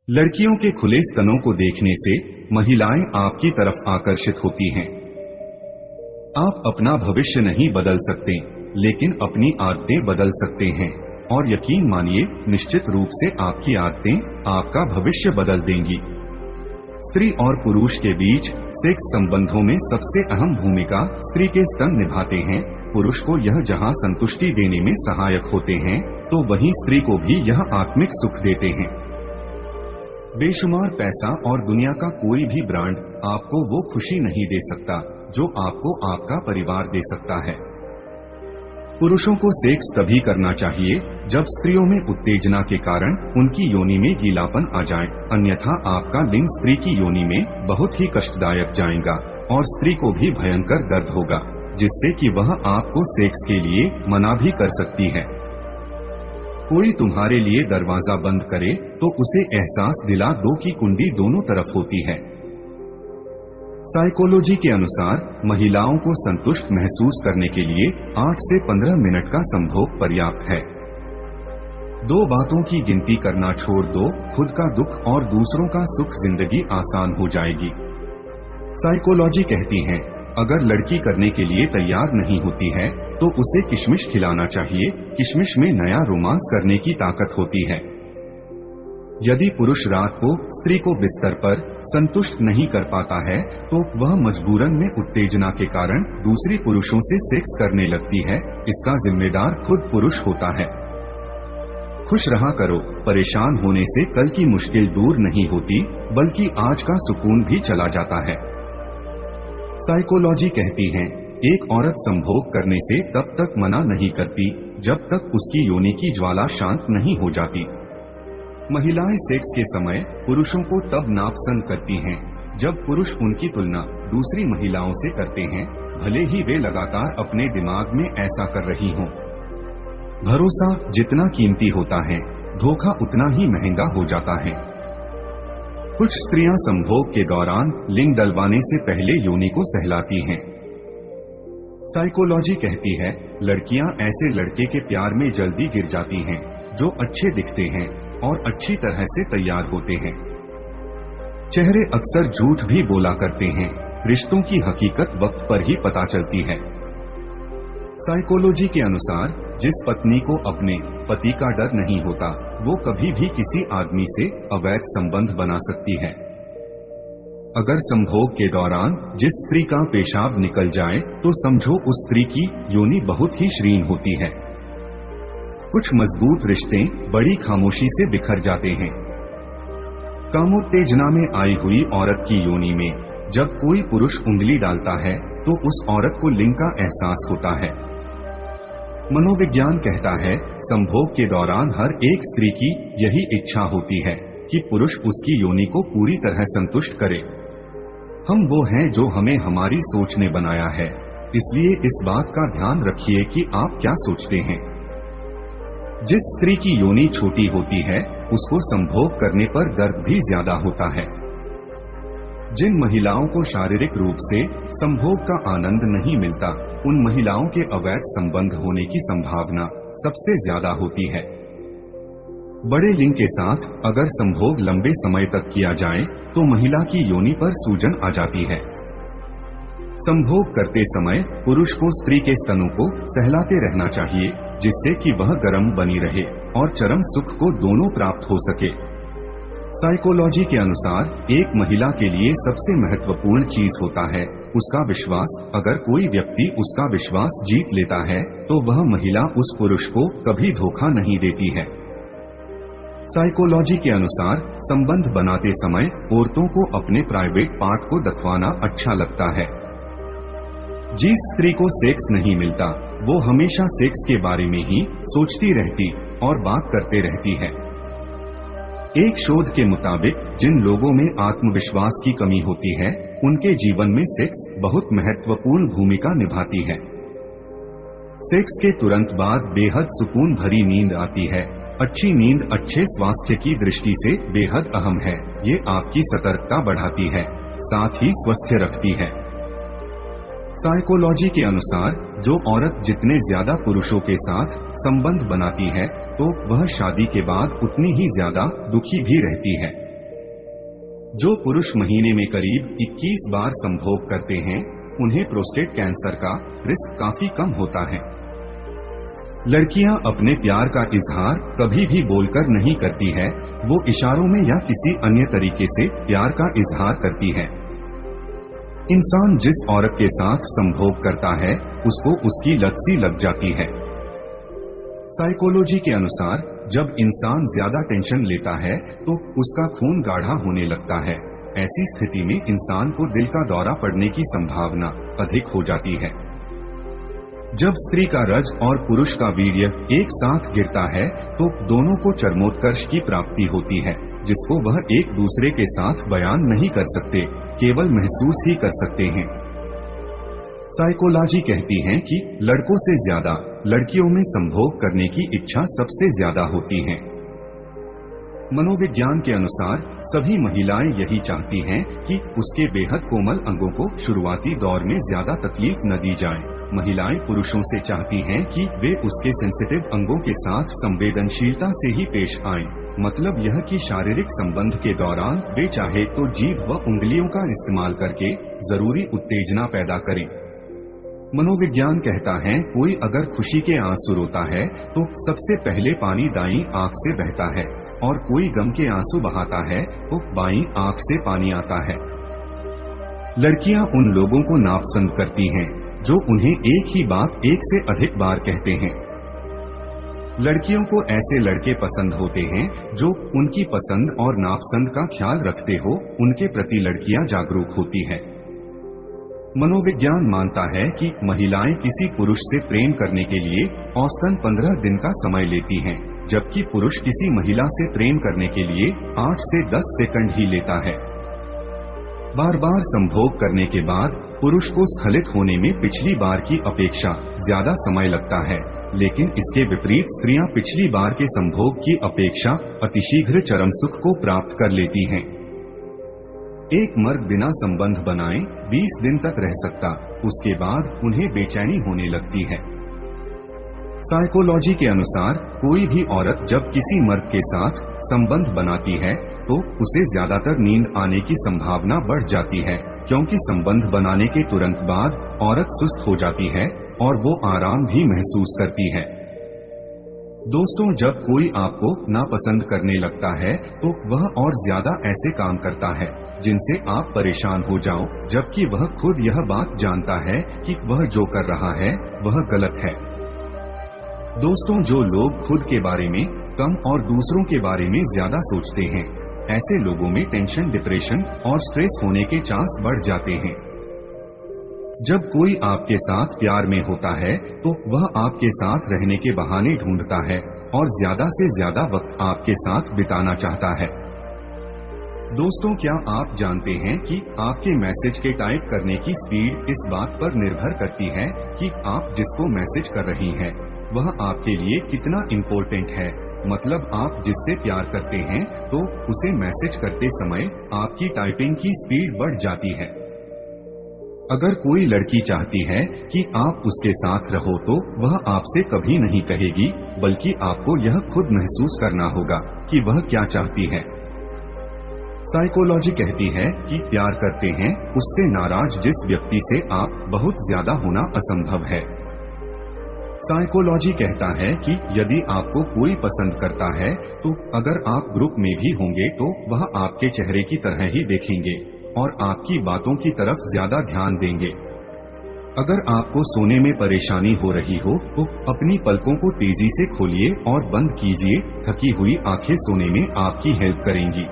लड़कियों के खुले स्तनों को देखने से महिलाएं आपकी तरफ आकर्षित होती हैं। आप अपना भविष्य नहीं बदल सकते, लेकिन अपनी आदतें बदल सकते हैं, और यकीन मानिए निश्चित रूप से आपकी आदतें आपका भविष्य बदल देंगी। स्त्री और पुरुष के बीच सेक्स संबंधों में सबसे अहम भूमिका स्त्री के स्तन निभाते हैं। पुरुष को यह जहां संतुष्टि देने में सहायक होते हैं, तो वहीं स्त्री को भी यह आत्मिक सुख देते हैं। बेशुमार पैसा और दुनिया का कोई भी ब्रांड आपको वो खुशी नहीं दे सकता जो आपको आपका परिवार दे सकता है। पुरुषों को सेक्स तभी करना चाहिए जब स्त्रियों में उत्तेजना के कारण उनकी योनि में गीलापन आ जाए, अन्यथा आपका लिंग स्त्री की योनि में बहुत ही कष्टदायक जाएगा और स्त्री को भी भयंकर दर्द होगा, जिससे कि वह आपको सेक्स के लिए मना भी कर सकती है। कोई तुम्हारे लिए दरवाजा बंद करे तो उसे एहसास दिला दो कि कुंडी दोनों तरफ होती है। साइकोलॉजी के अनुसार महिलाओं को संतुष्ट महसूस करने के लिए 8 से 15 मिनट का संभोग पर्याप्त है। 2 बातों की गिनती करना छोड़ दो, खुद का दुख और दूसरों का सुख, जिंदगी आसान हो जाएगी। साइकोलॉजी कहती है, अगर लड़की करने के लिए तैयार नहीं होती है तो उसे किशमिश खिलाना चाहिए। किशमिश में नया रोमांस करने की ताकत होती है। यदि पुरुष रात को स्त्री को बिस्तर पर संतुष्ट नहीं कर पाता है तो वह मजबूरन में उत्तेजना के कारण दूसरी पुरुषों से सेक्स करने लगती है। इसका जिम्मेदार खुद पुरुष होता है। खुश रहा करो, परेशान होने से कल की मुश्किल दूर नहीं होती, बल्कि आज का सुकून भी चला जाता है। साइकोलॉजी कहती है, एक औरत संभोग करने से तब तक मना नहीं करती जब तक उसकी योनि की ज्वाला शांत नहीं हो जाती। महिलाएं सेक्स के समय पुरुषों को तब नापसंद करती हैं जब पुरुष उनकी तुलना दूसरी महिलाओं से करते हैं, भले ही वे लगातार अपने दिमाग में ऐसा कर रही हों। भरोसा जितना कीमती होता है, धोखा उतना ही महंगा हो जाता है। कुछ स्त्रियां संभोग के दौरान लिंग डलवाने से पहले योनि को सहलाती हैं। साइकोलॉजी कहती है, लड़कियां ऐसे लड़के के प्यार में जल्दी गिर जाती हैं जो अच्छे दिखते हैं और अच्छी तरह से तैयार होते हैं। चेहरे अक्सर झूठ भी बोला करते हैं, रिश्तों की हकीकत वक्त पर ही पता चलती है। साइकोलॉजी के अनुसार जिस पत्नी को अपने पति का डर नहीं होता, वो कभी भी किसी आदमी से अवैध संबंध बना सकती है। अगर संभोग के दौरान जिस स्त्री का पेशाब निकल जाए तो समझो उस स्त्री की योनि बहुत ही श्रीन होती है। कुछ मजबूत रिश्ते बड़ी खामोशी से बिखर जाते हैं। कामोत्तेजना में आई हुई औरत की योनि में जब कोई पुरुष उंगली डालता है तो उस औरत को लिंग का एहसास होता है। मनोविज्ञान कहता है, संभोग के दौरान हर एक स्त्री की यही इच्छा होती है कि पुरुष उसकी योनि को पूरी तरह संतुष्ट करे। हम वो हैं जो हमें हमारी सोच ने बनाया है, इसलिए इस बात का ध्यान रखिए कि आप क्या सोचते हैं। जिस स्त्री की योनि छोटी होती है उसको संभोग करने पर दर्द भी ज्यादा होता है। जिन महिलाओं को शारीरिक रूप से संभोग का आनंद नहीं मिलता, उन महिलाओं के अवैध संबंध होने की संभावना सबसे ज्यादा होती है। बड़े लिंग के साथ अगर संभोग लंबे समय तक किया जाए तो महिला की योनि पर सूजन आ जाती है। संभोग करते समय पुरुष को स्त्री के स्तनों को सहलाते रहना चाहिए, जिससे कि वह गर्म बनी रहे और चरम सुख को दोनों प्राप्त हो सके। साइकोलॉजी के अनुसार एक महिला के लिए सबसे महत्वपूर्ण चीज होता है उसका विश्वास। अगर कोई व्यक्ति उसका विश्वास जीत लेता है तो वह महिला उस पुरुष को कभी धोखा नहीं देती है। साइकोलॉजी के अनुसार संबंध बनाते समय औरतों को अपने प्राइवेट पार्ट को दिखवाना अच्छा लगता है। जिस स्त्री को सेक्स नहीं मिलता वो हमेशा सेक्स के बारे में ही सोचती रहती और बात करते रहती है। एक शोध के मुताबिक जिन लोगों में आत्मविश्वास की कमी होती है उनके जीवन में सेक्स बहुत महत्वपूर्ण भूमिका निभाती है। सेक्स के तुरंत बाद बेहद सुकून भरी नींद आती है। अच्छी नींद अच्छे स्वास्थ्य की दृष्टि से बेहद अहम है। ये आपकी सतर्कता बढ़ाती है, साथ ही स्वस्थ रखती है। साइकोलॉजी के अनुसार जो औरत जितने ज्यादा पुरुषों के साथ संबंध बनाती है तो वह शादी के बाद उतनी ही ज्यादा दुखी भी रहती है। जो पुरुष महीने में करीब 21 बार संभोग करते हैं, उन्हें प्रोस्टेट कैंसर का रिस्क काफी कम होता है। लड़कियां अपने प्यार का इजहार कभी भी बोलकर नहीं करती है, वो इशारों में या किसी अन्य तरीके से प्यार का इजहार करती है। इंसान जिस औरत के साथ संभोग करता है, उसको उसकी लत सी लग जाती है। साइकोलॉजी के अनुसार जब इंसान ज्यादा टेंशन लेता है तो उसका खून गाढ़ा होने लगता है। ऐसी स्थिति में इंसान को दिल का दौरा पड़ने की संभावना अधिक हो जाती है। जब स्त्री का रज और पुरुष का वीर्य एक साथ गिरता है तो दोनों को चरमोत्कर्ष की प्राप्ति होती है, जिसको वह एक दूसरे के साथ बयान नहीं कर सकते, केवल महसूस ही कर सकते हैं। साइकोलॉजी कहती है कि लड़कों से ज्यादा लड़कियों में संभोग करने की इच्छा सबसे ज्यादा होती है। मनोविज्ञान के अनुसार सभी महिलाएं यही चाहती हैं कि उसके बेहद कोमल अंगों को शुरुआती दौर में ज्यादा तकलीफ न दी जाए। महिलाएं पुरुषों से चाहती हैं कि वे उसके सेंसिटिव अंगों के साथ संवेदनशीलता से ही पेश आएं। मतलब यह कि शारीरिक संबंध के दौरान वे चाहे तो जीभ व उंगलियों का इस्तेमाल करके जरूरी उत्तेजना पैदा करें। मनोविज्ञान कहता है कोई अगर खुशी के आंसू रोता है तो सबसे पहले पानी दाईं आंख से बहता है, और कोई गम के आंसू बहाता है तो बाईं आंख से पानी आता है। लड़कियां उन लोगों को नापसंद करती हैं जो उन्हें एक ही बात एक से अधिक बार कहते हैं। लड़कियों को ऐसे लड़के पसंद होते हैं जो उनकी पसंद और नापसंद का ख्याल रखते हो। उनके प्रति लड़कियां जागरूक होती है। मनोविज्ञान मानता है कि महिलाएं किसी पुरुष से प्रेम करने के लिए औसतन 15 दिन का समय लेती हैं, जबकि पुरुष किसी महिला से प्रेम करने के लिए 8 से 10 सेकंड ही लेता है। बार बार संभोग करने के बाद पुरुष को स्खलित होने में पिछली बार की अपेक्षा ज्यादा समय लगता है, लेकिन इसके विपरीत स्त्रियां पिछली बार के संभोग की अपेक्षा अतिशीघ्र चरम सुख को प्राप्त कर लेती हैं। एक मर्द बिना संबंध बनाए 20 दिन तक रह सकता, उसके बाद उन्हें बेचैनी होने लगती है। साइकोलॉजी के अनुसार कोई भी औरत जब किसी मर्द के साथ संबंध बनाती है तो उसे ज्यादातर नींद आने की संभावना बढ़ जाती है, क्योंकि संबंध बनाने के तुरंत बाद औरत सुस्त हो जाती है और वो आराम भी महसूस करती है। दोस्तों, जब कोई आपको नापसंद करने लगता है तो वह और ज्यादा ऐसे काम करता है जिनसे आप परेशान हो जाओ, जबकि वह खुद यह बात जानता है कि वह जो कर रहा है वह गलत है। दोस्तों, जो लोग खुद के बारे में कम और दूसरों के बारे में ज्यादा सोचते हैं, ऐसे लोगों में टेंशन, डिप्रेशन और स्ट्रेस होने के चांस बढ़ जाते हैं। जब कोई आपके साथ प्यार में होता है तो वह आपके साथ रहने के बहाने ढूंढता है और ज्यादा से ज्यादा वक्त आपके साथ बिताना चाहता है। दोस्तों, क्या आप जानते हैं कि आपके मैसेज के टाइप करने की स्पीड इस बात पर निर्भर करती है कि आप जिसको मैसेज कर रही हैं वह आपके लिए कितना इम्पोर्टेंट है। मतलब आप जिससे प्यार करते हैं तो उसे मैसेज करते समय आपकी टाइपिंग की स्पीड बढ़ जाती है। अगर कोई लड़की चाहती है कि आप उसके साथ रहो तो वह आपसे कभी नहीं कहेगी, बल्कि आपको यह खुद महसूस करना होगा कि वह क्या चाहती है। साइकोलॉजी कहती है कि प्यार करते हैं उससे नाराज जिस व्यक्ति से आप बहुत ज्यादा होना असंभव है। साइकोलॉजी कहता है कि यदि आपको कोई पसंद करता है तो अगर आप ग्रुप में भी होंगे तो वह आपके चेहरे की तरह ही देखेंगे और आपकी बातों की तरफ ज्यादा ध्यान देंगे। अगर आपको सोने में परेशानी हो रही हो तो अपनी पलकों को तेजी से खोलिए और बंद कीजिए। थकी हुई आंखें सोने में आपकी हेल्प करेंगी।